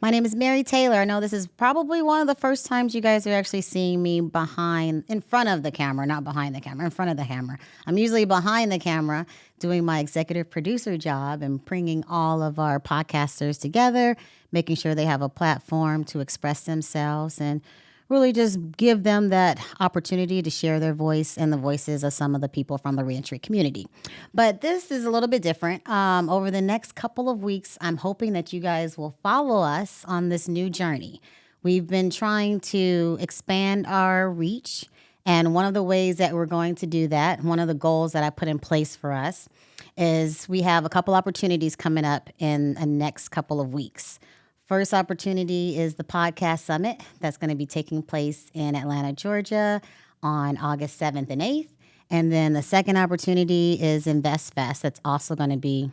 My name is Mary Taylor. I know this is probably one of the first times you guys are actually seeing me in front of the camera, not behind the camera, in front of the camera. I'm usually behind the camera doing my executive producer job and bringing all of our podcasters together, making sure they have a platform to express themselves and really just give them that opportunity to share their voice and the voices of some of the people from the Reentry community. But this is a little bit different. Over the next couple of weeks, I'm hoping that you guys will follow us on this new journey. We've been trying to expand our reach, and one of the ways that we're going to do that, one of the goals that I put in place for us, is we have a couple opportunities coming up in the next couple of weeks. First opportunity is the podcast summit that's going to be taking place in Atlanta, Georgia on August 7th and 8th. And then the second opportunity is Invest Fest that's also going to be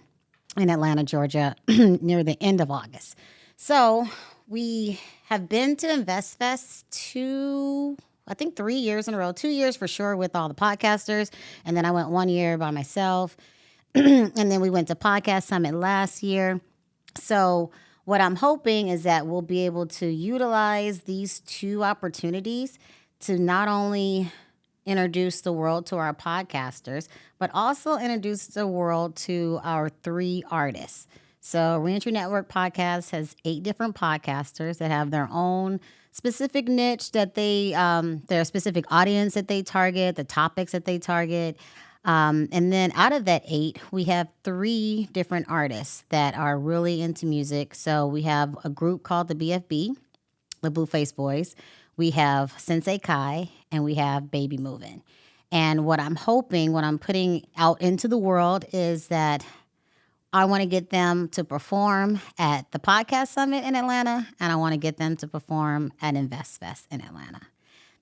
in Atlanta, Georgia near the end of August. So we have been to Invest Fest 3 years in a row, 2 years for sure with all the podcasters. And then I went 1 year by myself. And then we went to Podcast Summit last year. So what I'm hoping is that we'll be able to utilize these two opportunities to not only introduce the world to our podcasters, but also introduce the world to our 3 artists. So Reentry Network Podcast has 8 different podcasters that have their own specific niche that their specific audience that they target, the topics that they target. And then out of that 8, we have 3 different artists that are really into music. So we have a group called the BFB, the Blueface Boys. We have Sensei Kai, and we have Baby Movin'. And what I'm hoping, what I'm putting out into the world is that I want to get them to perform at the Podcast Summit in Atlanta, and I want to get them to perform at Invest Fest in Atlanta.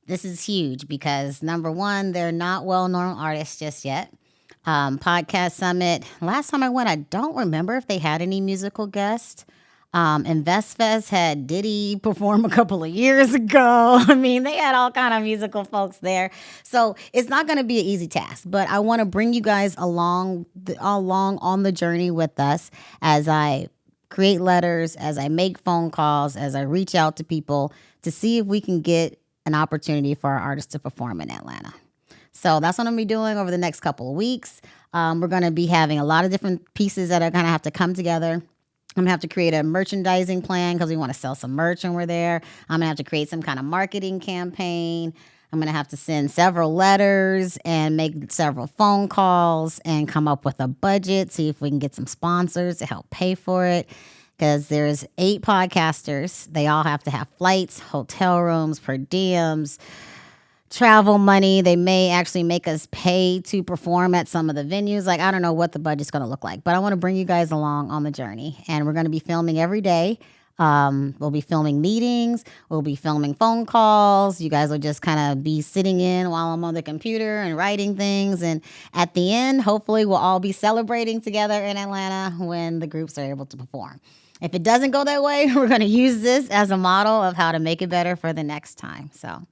This is huge because, number one, they're not well-known artists just yet. Podcast Summit, last time I went, I don't remember if they had any musical guests. Invest Fest had Diddy perform a couple of years ago. I mean, they had all kind of musical folks there. So it's not going to be an easy task, but I want to bring you guys along on the journey with us as I create letters, as I make phone calls, as I reach out to people to see if we can get an opportunity for our artists to perform in Atlanta. So that's what I'm going to be doing over the next couple of weeks. We're going to be having a lot of different pieces that are going to have to come together. I'm going to have to create a merchandising plan because we want to sell some merch when we're there. I'm going to have to create some kind of marketing campaign. I'm going to have to send several letters and make several phone calls and come up with a budget, see if we can get some sponsors to help pay for it. Because there's 8 podcasters. They all have to have flights, hotel rooms, per diems, travel money. They may actually make us pay to perform at some of the venues. Like, I don't know what the budget's going to look like. But I want to bring you guys along on the journey. And we're going to be filming every day. We'll be filming meetings. We'll be filming phone calls. You guys will just kind of be sitting in while I'm on the computer and writing things. And at the end, hopefully, we'll all be celebrating together in Atlanta when the groups are able to perform. If it doesn't go that way, we're going to use this as a model of how to make it better for the next time. So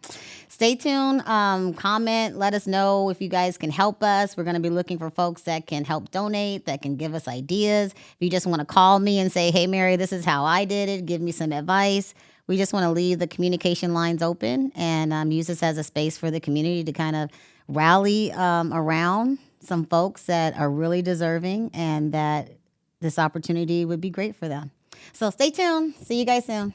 stay tuned, comment, let us know if you guys can help us. We're going to be looking for folks that can help donate, that can give us ideas. If you just want to call me and say, hey, Mary, this is how I did it, give me some advice. We just want to leave the communication lines open and use this as a space for the community to kind of rally around some folks that are really deserving and that this opportunity would be great for them. So stay tuned. See you guys soon.